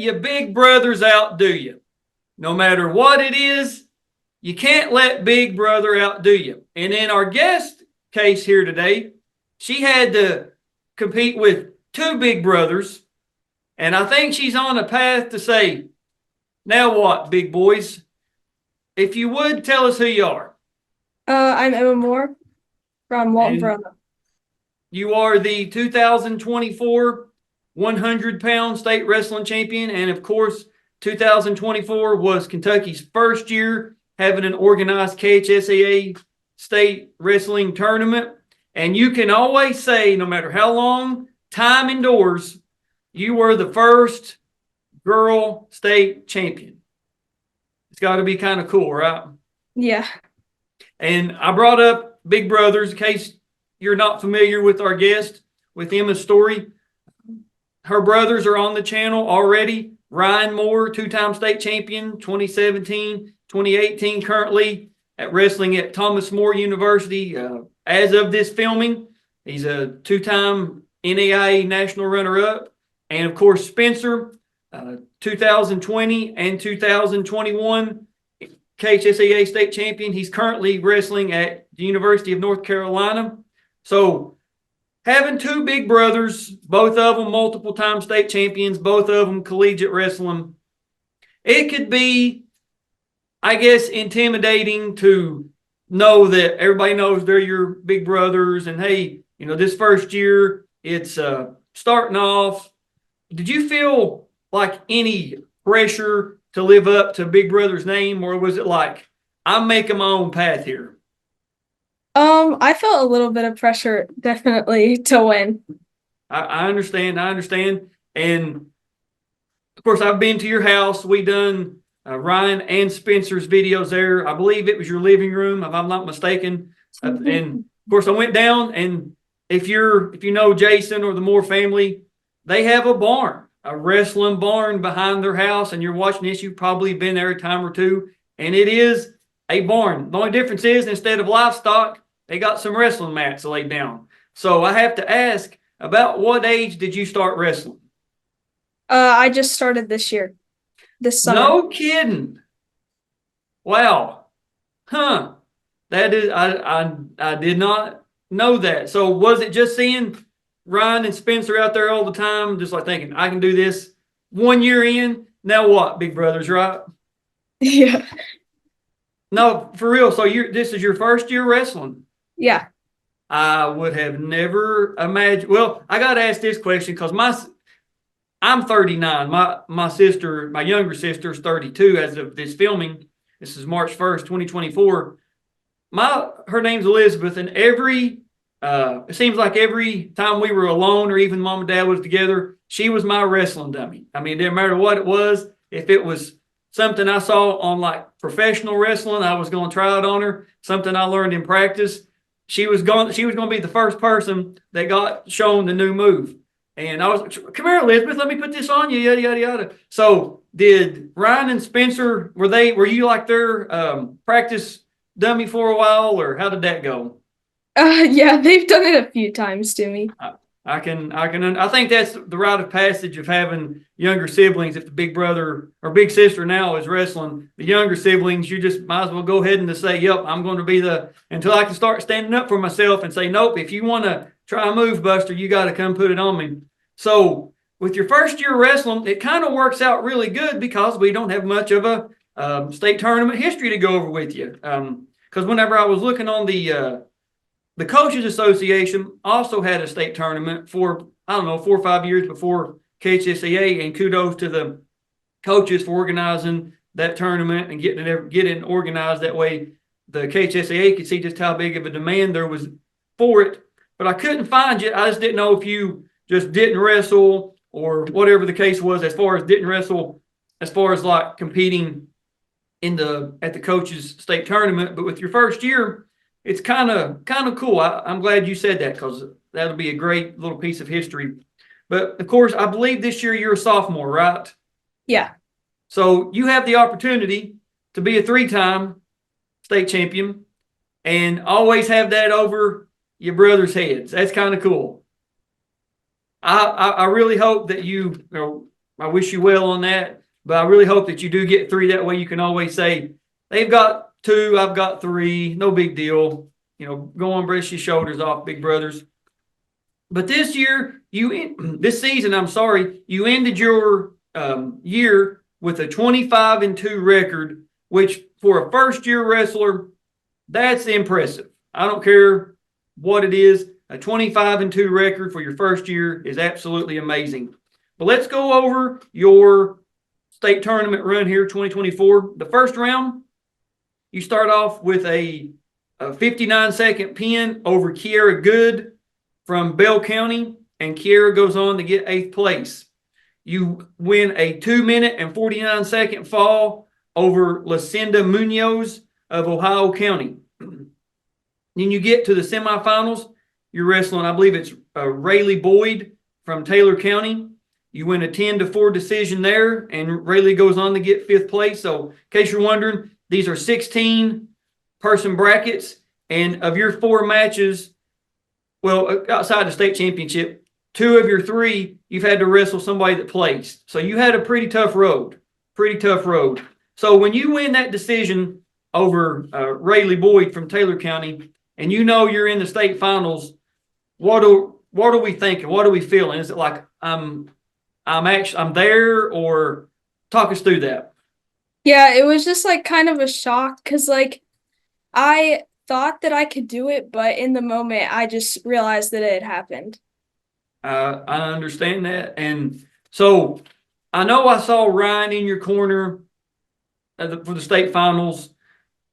your big brothers outdo you. No matter what it is, you can't let big brother outdo you. And in our guest case here today, she had to compete with two big brothers. And I think she's on a path to say, now what, big boys? If you would, tell us who you are. I'm Emma Moore from Walton-Verona. You are the 2024 100-pound state wrestling champion. And of course, 2024 was Kentucky's first year having an organized KHSAA state wrestling tournament. And you can always say, no matter how long time endures, you were the first girl state champion. It's got to be kind of cool, right? Yeah. And I brought up big brothers in case you're not familiar with our guest, with Emma's story. Her brothers are on the channel already. Ryan Moore, two-time state champion, 2017, 2018, currently at wrestling at Thomas More University. As of this filming, he's a two-time NAIA national runner-up. And, of course, Spencer, 2020 and 2021 KHSAA state champion. He's currently wrestling at the University of North Carolina. So having two big brothers, both of them multiple-time state champions, both of them collegiate wrestling, it could be, I guess, intimidating to know that everybody knows they're your big brothers. And, hey, you know, this first year, it's starting off. Did you feel like any pressure to live up to Big Brother's name, or was it like, I'm making my own path here? I felt a little bit of pressure, definitely, to win. I understand. And, of course, I've been to your house. We done Ryan and Spencer's videos there. I believe it was your living room, if I'm not mistaken. And, of course, I went down, and if you know Jason or the Moore family, they have a barn, a wrestling barn behind their house, and you're watching this, you've probably been there a time or two, and it is a barn. The only difference is instead of livestock, they got some wrestling mats laid down. So I have to ask, about what age did you start wrestling? I just started this summer. No kidding. Wow. Huh. That is, I did not know that. So was it just seeing Ryan and Spencer out there all the time, just like thinking, I can do this 1 year in? Now what, big brothers, right? Yeah. No, for real. So this is your first year wrestling? Yeah. I would have never imagined. Well, I got to ask this question because I'm 39. My sister, my younger sister, is 32 as of this filming. This is March 1st, 2024. Her name's Elizabeth, and it seems like every time we were alone or even mom and dad was together, she was my wrestling dummy. I mean, it didn't matter what it was. If it was something I saw on like professional wrestling, I was going to try it on her. Something I learned in practice, she was going to be the first person that got shown the new move. And I was, come here, Elizabeth, let me put this on you, yada, yada, yada. So did Ryan and Spencer, were you like their practice dummy for a while, or how did that go? Yeah, they've done it a few times to me. I think that's the rite of passage of having younger siblings. If the big brother or big sister now is wrestling, the younger siblings, you just might as well go ahead and just say, yep, I'm going to be until I can start standing up for myself and say, nope, if you want to try a move, Buster, you got to come put it on me. So with your first year wrestling, it kind of works out really good because we don't have much of a state tournament history to go over with you. Because whenever I was looking on the Coaches Association also had a state tournament for, 4 or 5 years before KHSAA, and kudos to the coaches for organizing that tournament and getting organized. That way the KHSAA could see just how big of a demand there was for it. But I couldn't find you. I just didn't know if you just didn't wrestle or whatever the case was as far as didn't wrestle, as far as like competing at the coaches state tournament. But with your first year, it's kind of cool. I'm glad you said that because that'll be a great little piece of history. But, of course, I believe this year you're a sophomore, right? Yeah. So you have the opportunity to be a 3-time state champion and always have that over your brother's heads. That's kind of cool. I really hope that you I wish you well on that, but I really hope that you do get 3. That way you can always say, they've got 2, I've got 3, no big deal. Go on, brush your shoulders off, big brothers. But this year, this season, I'm sorry, you ended your year with a 25-2 record, which for a first-year wrestler, that's impressive. I don't care what it is. A 25-2 record for your first year is absolutely amazing. But let's go over your state tournament run here, 2024. The first round, you start off with a 59-second pin over Kiera Good from Bell County, and Kiera goes on to get 8th place. You win a 2-minute and 49-second fall over Lucinda Munoz of Ohio County. Then you get to the semifinals. You're wrestling, I believe it's Rayleigh Boyd from Taylor County. You win a 10-4 decision there, and Rayleigh goes on to get 5th place. So, in case you're wondering, these are 16-person brackets, and of your 4 matches, well, outside the state championship, 2 of your 3, you've had to wrestle somebody that placed. So you had a pretty tough road. So when you win that decision over Rayleigh Boyd from Taylor County, and you're in the state finals, what are we thinking? What are we feeling? Is it like I'm there, or talk us through that? Yeah, it was just like kind of a shock because I thought that I could do it, but in the moment I just realized that it had happened. I understand that. And so I know I saw Ryan in your corner for the state finals.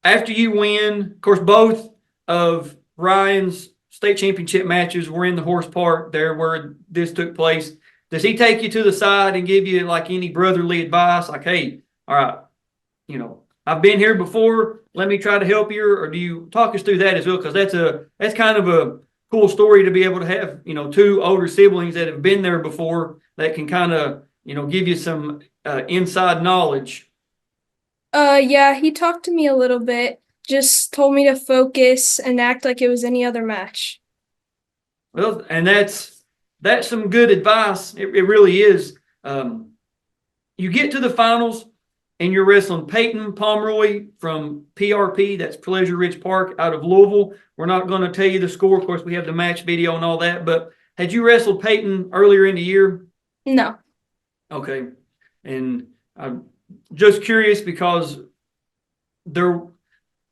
After you win, of course, both of Ryan's state championship matches were in the horse park there where this took place. Does he take you to the side and give you like any brotherly advice? Like, hey, all right, I've been here before. Let me try to help you. Or do you talk us through that as well? Because that's kind of a cool story to be able to have, 2 older siblings that have been there before that can kind of, give you some inside knowledge. Yeah, he talked to me a little bit, just told me to focus and act like it was any other match. Well, and that's some good advice. It really is. You get to the finals, and you're wrestling Peyton Pomeroy from PRP, that's Pleasure Ridge Park out of Louisville. We're not going to tell you the score. Of course, we have the match video and all that. But had you wrestled Peyton earlier in the year? No. Okay. And I'm just curious because there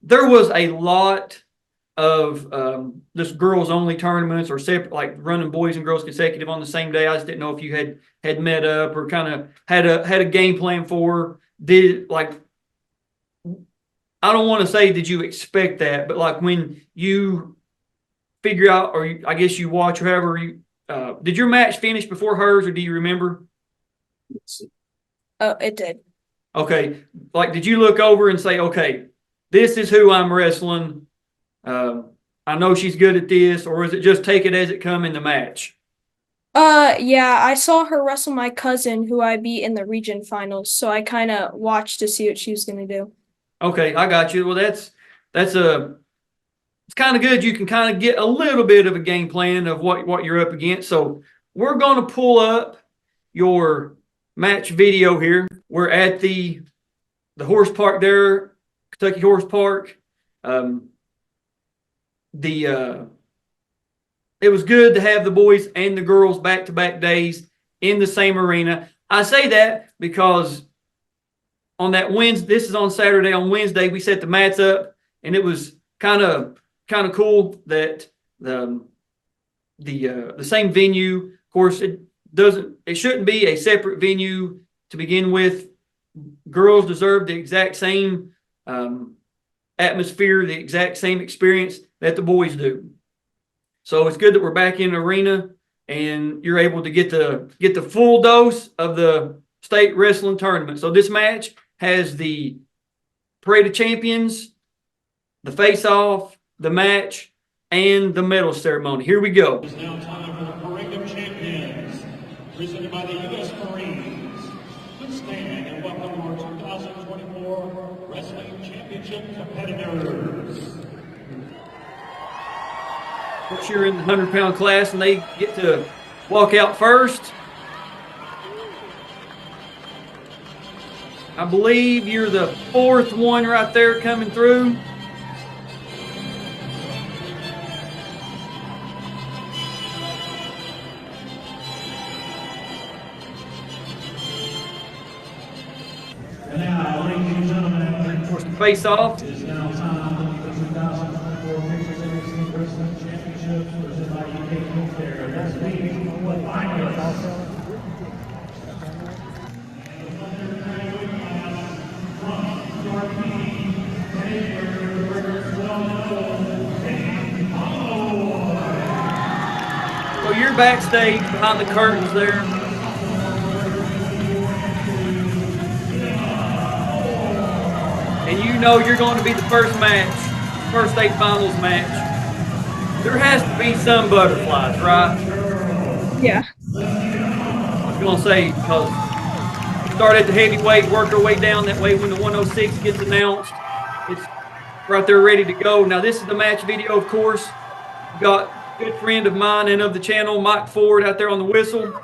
was a lot of this girls only tournaments or separate, like running boys and girls consecutive on the same day. I just didn't know if you had met up or kind of had a game plan for. I don't want to say did you expect that, but like when you figure out, or I guess you watch, however did your match finish before hers, or do you remember? Oh, it did. Okay. Like, did you look over and say, okay, this is who I'm wrestling. I know she's good at this, or is it just take it as it come in the match? Yeah, I saw her wrestle my cousin who I beat in the region finals, so I kind of watched to see what she was going to do. Okay, I got you. Well, it's kind of good. You can kind of get a little bit of a game plan of what you're up against. So we're going to pull up your match video here. We're at the horse park there, Kentucky Horse Park. It was good to have the boys and the girls back-to-back days in the same arena. I say that because on that Wednesday, this is on Saturday. On Wednesday, we set the mats up, and it was kind of cool that the same venue. Of course, it shouldn't be a separate venue to begin with. Girls deserve the exact same atmosphere, the exact same experience that the boys do. So it's good that we're back in the arena and you're able to get the full dose of the state wrestling tournament. So this match has the Parade of Champions, the face-off, the match, and the medal ceremony. Here we go. It's now time for the Parade of Champions, presented by the U.S. Marines. Please stand and welcome our 2024 Wrestling Championship competitors. You're in the 100-pound class, and they get to walk out first. I believe you're the fourth one right there coming through. And now, ladies and gentlemen, Of course, the face-off. it is now time for the 2024 KHSAA State Wrestling Championships presented by UK Healthcare. That's me, what finalists. So you're backstage behind the curtains there. And you know you're going to be the first state finals match. There has to be some butterflies, right? Yeah. I was going to say, because you start at the heavyweight, work our way down. That way when the 106 gets announced, it's right there ready to go. Now, this is the match video, of course. We've got a good friend of mine and of the channel, Mike Ford, out there on the whistle.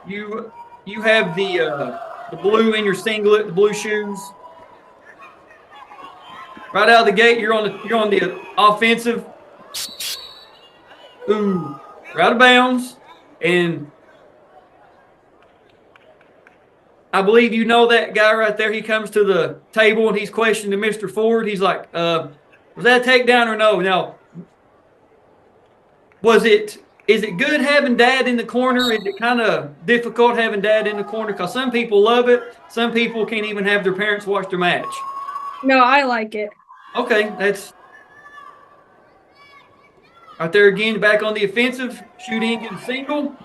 You have the blue in your singlet, the blue shoes. Right out of the gate, you're on the offensive. Ooh, you're out of bounds, and I believe you know that guy right there. He comes to the table and he's questioning Mr. Ford. He's like, "Was that a takedown or no?" Now, is it good having Dad in the corner? Is it kind of difficult having Dad in the corner? Because some people love it. Some people can't even have their parents watch their match. No, I like it. Okay, that's right there again, back on the offensive. Shoot in, get a single.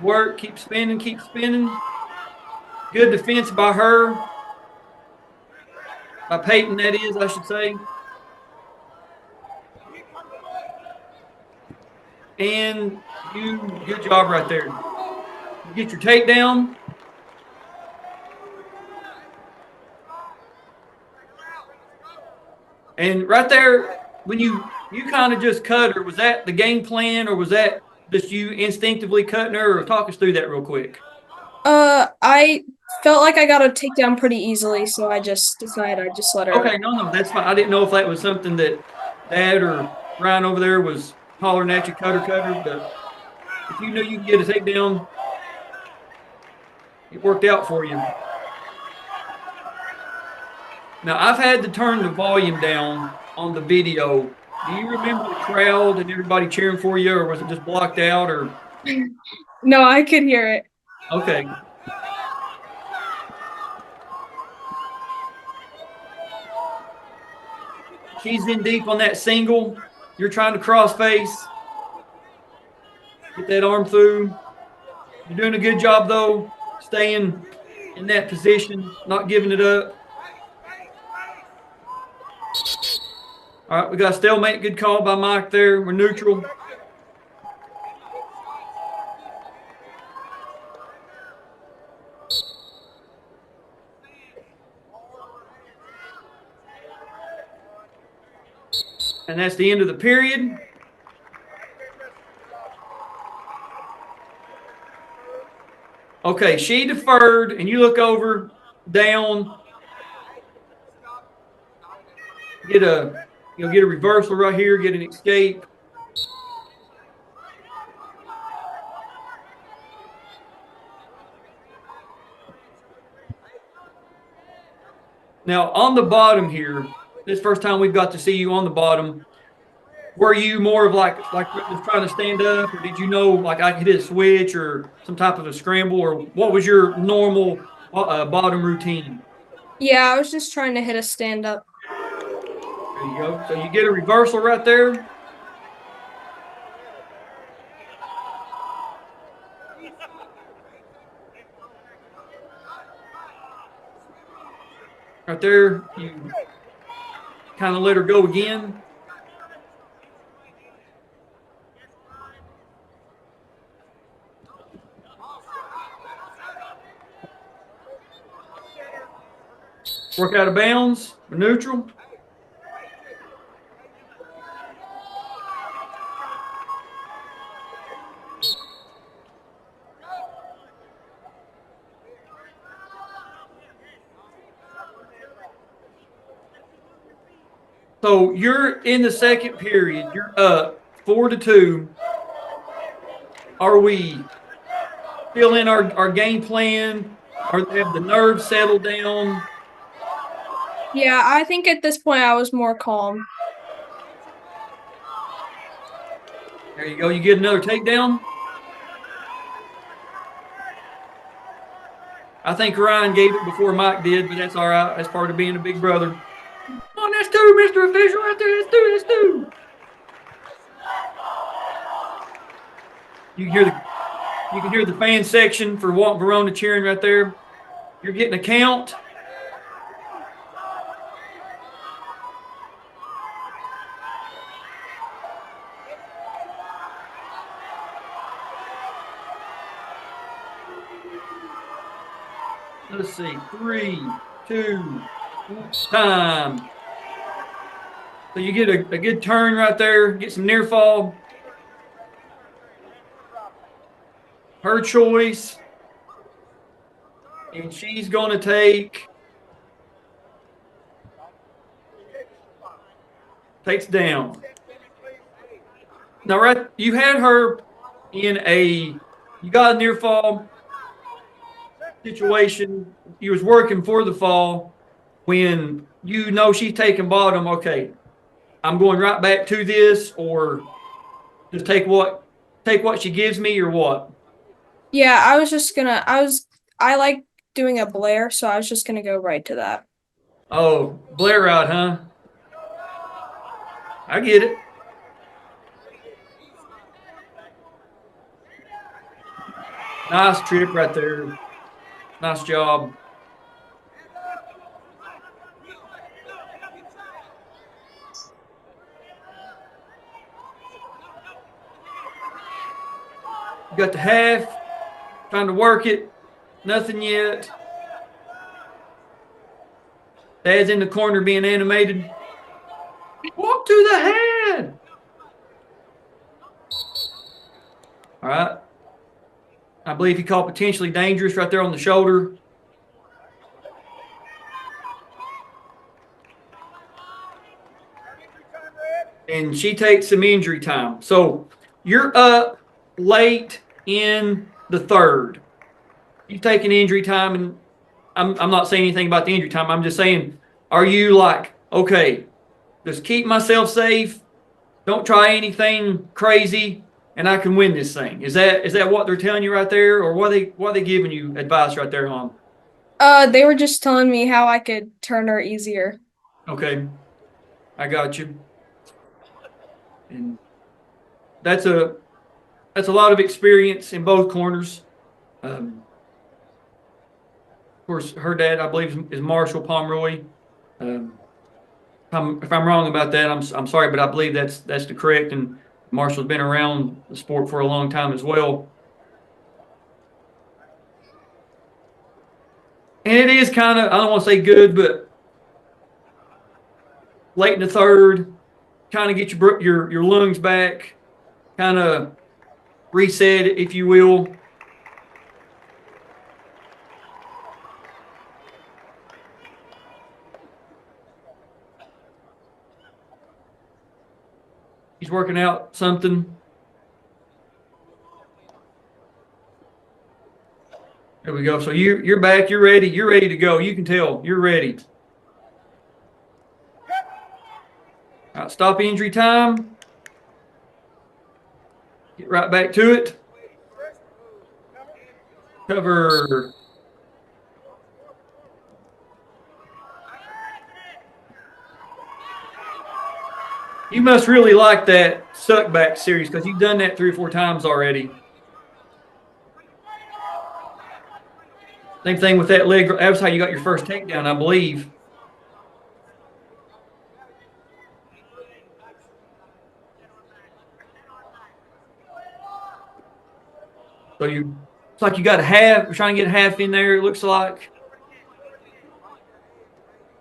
Work, keep spinning, keep spinning. Good defense by her. By Peyton, that is, I should say. And good job right there. You get your takedown. And right there, when you kind of just cut her, was that the game plan, or was that just you instinctively cutting her? Or talk us through that real quick. I felt like I got a takedown pretty easily, so I just decided I'd just let her. Okay, no, that's fine. I didn't know if that was something that Dad or Ryan over there was hollering at you, cutter, but if you knew you could get a takedown, it worked out for you. Now, I've had to turn the volume down on the video. Do you remember the crowd and everybody cheering for you, or was it just blocked out? Or No, I could hear it. okay. She's in deep on that single. You're trying to cross face. Get that arm through. You're doing a good job, though, staying in that position, not giving it up. All right, we got a stalemate. Good call by Mike there. We're neutral. And that's the end of the period. Okay, she deferred, and you look over, down, get a reversal right here, get an escape. Now, on the bottom here, this first time we've got to see you on the bottom, were you more of like just trying to stand up, or did you know like I could hit a switch or some type of a scramble, or what was your normal bottom routine? Yeah, I was just trying to hit a stand-up. There you go. So you get a reversal right there. Right there, you kind of let her go again. Work out of bounds. We're neutral. So you're in the second period. You're up 4-2. Are we still in our game plan? Or have the nerves settled down? Yeah, I think at this point I was more calm. There you go. You get another takedown. I think Ryan gave it before Mike did, but that's all right. That's part of being a big brother. Come on, that's two, Mr. Official, right there. That's two. That's two. You can hear the fan section for Walton-Verona cheering right there. You're getting a count. Let's see. 3, 2, time. So you get a good turn right there. Get some near fall. Her choice. And she's going to takes down. Now, right, you had her in you got a near fall situation. You was working for the fall when you know she's taking bottom. Okay, I'm going right back to this, or just take what she gives me, or what? Yeah, I like doing a Blair, so I was just gonna go right to that. Oh, Blair out, huh? I get it. Nice trip right there. Nice job. You got the half, trying to work it. Nothing yet. Dad's in the corner being animated. Walk to the head. All right. I believe he called potentially dangerous right there on the shoulder. And she takes some injury time. So you're up late in the third. You take an injury time, and I'm not saying anything about the injury time. I'm just saying, are you like, okay, just keep myself safe, don't try anything crazy, and I can win this thing? Is that what they're telling you right there, or what are they giving you advice right there on? They were just telling me how I could turn her easier. Okay, I got you. And that's a lot of experience in both corners. Of course, her dad, I believe, is Marshall Pomeroy. If I'm wrong about that, I'm sorry, but I believe that's the correct. And Marshall's been around the sport for a long time as well. And it is kind of, I don't want to say good, but late in the third, kind of get your lungs back, kind of reset, if you will. He's working out something. There we go. So you're back. You're ready. You're ready to go. You can tell. You're ready. All right, stop injury time. Get right back to it. Cover. You must really like that suck back series because you've done that 3 or 4 times already. Same thing with that leg. That was how you got your first takedown, I believe. So it's like you got a half. We're trying to get a half in there, it looks like.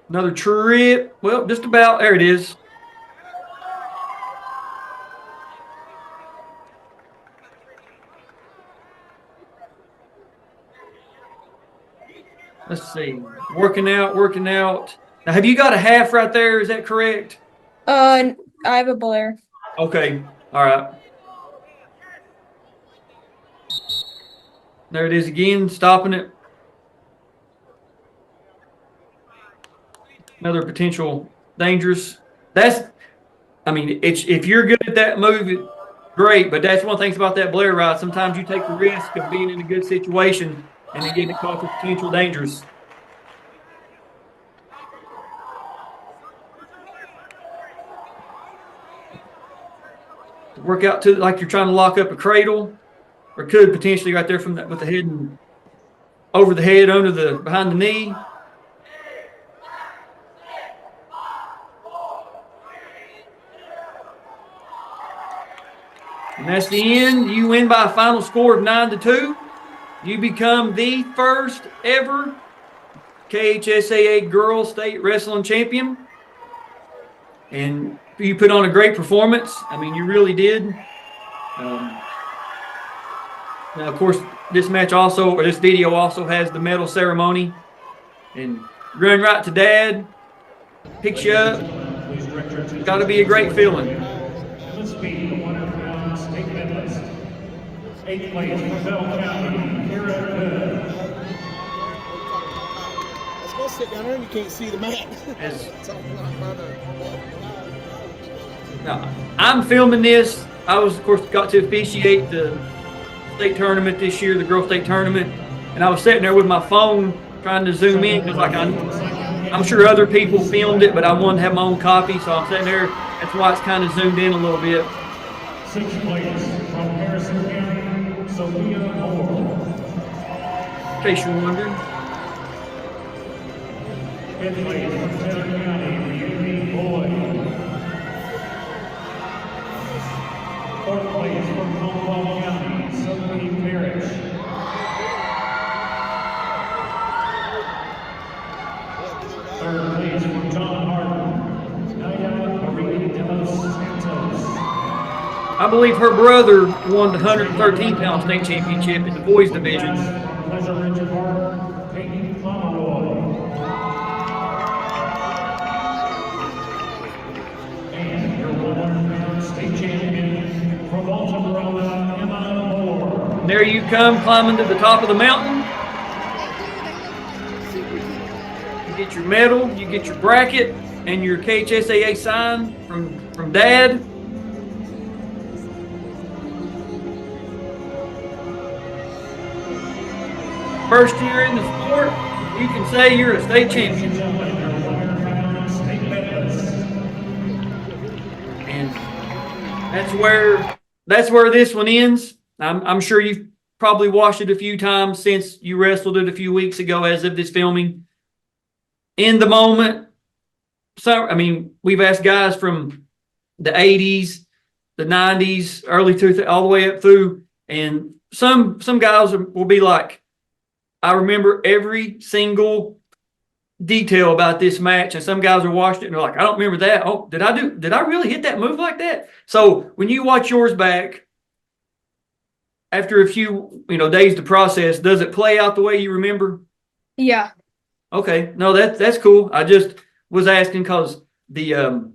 Another trip. Well, just about. There it is. Let's see. Working out. Now, have you got a half right there? Is that correct? I have a Blair. Okay. All right. There it is again, stopping it. Another potential dangerous. I mean, if you're good at that move, great. But that's one of the things about that Blair ride. Sometimes you take the risk of being in a good situation and then getting caught for potential dangerous. Work out to like you're trying to lock up a cradle, or could potentially right there from that with the head and over the head, under the behind the knee. And that's the end. You win by a final score of 9-2. You become the first ever KHSAA Girls State Wrestling Champion. And you put on a great performance. I mean, you really did. Now, of course, this match also, or this video also has the medal ceremony. And run right to Dad, picks you up. Got to be a great feeling. Let's be the 100-pound state medalist. 8th place for Bell County, Kara. Let's go sit down there and you can't see the mat. Now, I'm filming this. I was, of course, got to officiate the state tournament this year, the girls' state tournament, and I was sitting there with my phone trying to zoom in because, like, I'm sure other people filmed it, but I wanted to have my own copy, so I'm sitting there. That's why it's kind of zoomed in a little bit. 6th place from Harrison County, Sophia Moore. In case you're wondering. 5th place from Taylor County, Reunion Boyd. 4th place from Caldwell County, Sophie Parrish. 3rd place from John Harden, Naya Marie de los Santos. I believe her brother won the 113-pound state championship in the boys division. Pleasure Richard Harden, Peyton Pomeroy. And your 100-pound state champion from Walton-Verona, Emma Moore. And there you come, climbing to the top of the mountain. You get your medal, you get your bracket, and your KHSAA sign from Dad. First year in the sport, you can say you're a state champion. And that's where this one ends. I'm sure you've probably watched it a few times since you wrestled it a few weeks ago as of this filming. In the moment, so I mean, we've asked guys from the 80s, the 90s, early 2000s, all the way up through, and some guys will be like, I remember every single detail about this match, and some guys are watching it and they're like, I don't remember that. Oh, did I really hit that move like that? So when you watch yours back after a few days to process, does it play out the way you remember? Yeah. Okay, no, that's cool. I just was asking because the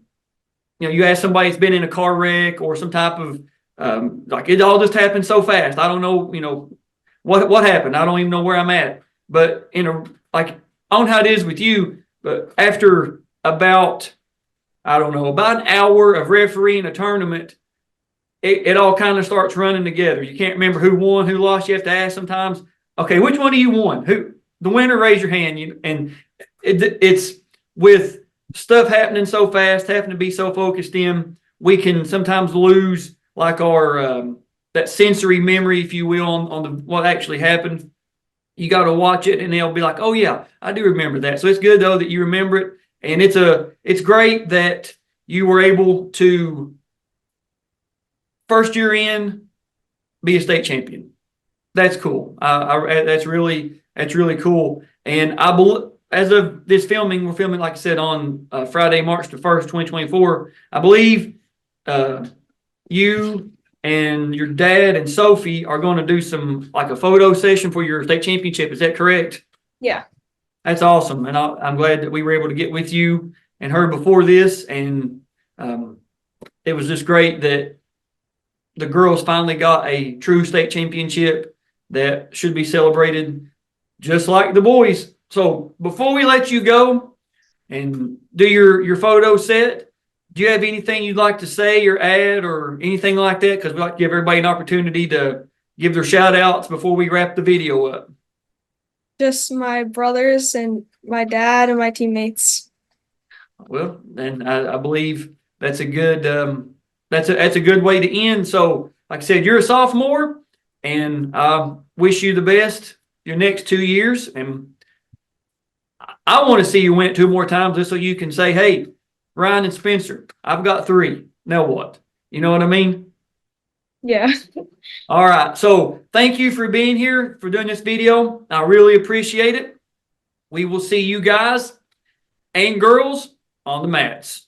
you ask somebody that's been in a car wreck or some type of like it all just happened so fast. I don't know, what happened. I don't even know where I'm at. But I don't know how it is with you, but after about an hour of refereeing a tournament, it all kind of starts running together. You can't remember who won, who lost. You have to ask sometimes, okay, which one of you won? Who? The winner, raise your hand. And it's with stuff happening so fast, having to be so focused in, we can sometimes lose like our that sensory memory, if you will, on what actually happened. You got to watch it, and they'll be like, "Oh yeah, I do remember that." So it's good though that you remember it, and it's great that you were able to first year in be a state champion. That's cool. That's really cool. And as of this filming, we're filming, like I said, on Friday, March the 1st, 2024. I believe you and your dad and Sophie are going to do some like a photo session for your state championship. Is that correct? Yeah. That's awesome. And I'm glad that we were able to get with you and her before this. And It was just great that the girls finally got a true state championship that should be celebrated just like the boys. So before we let you go and do your photo set, do you have anything you'd like to say or add or anything like that? Because we like to give everybody an opportunity to give their shout outs before we wrap the video up. Just my brothers and my dad and my teammates. Well, and I believe that's a good that's a good way to end. So, like I said, you're a sophomore, and I wish you the best your next 2 years. And I want to see you win it 2 more times just so you can say, "Hey, Ryan and Spencer, I've got 3. Now what?" You know what I mean? Yeah. All right. So, thank you for being here for doing this video. I really appreciate it. We will see you guys and girls on the mats.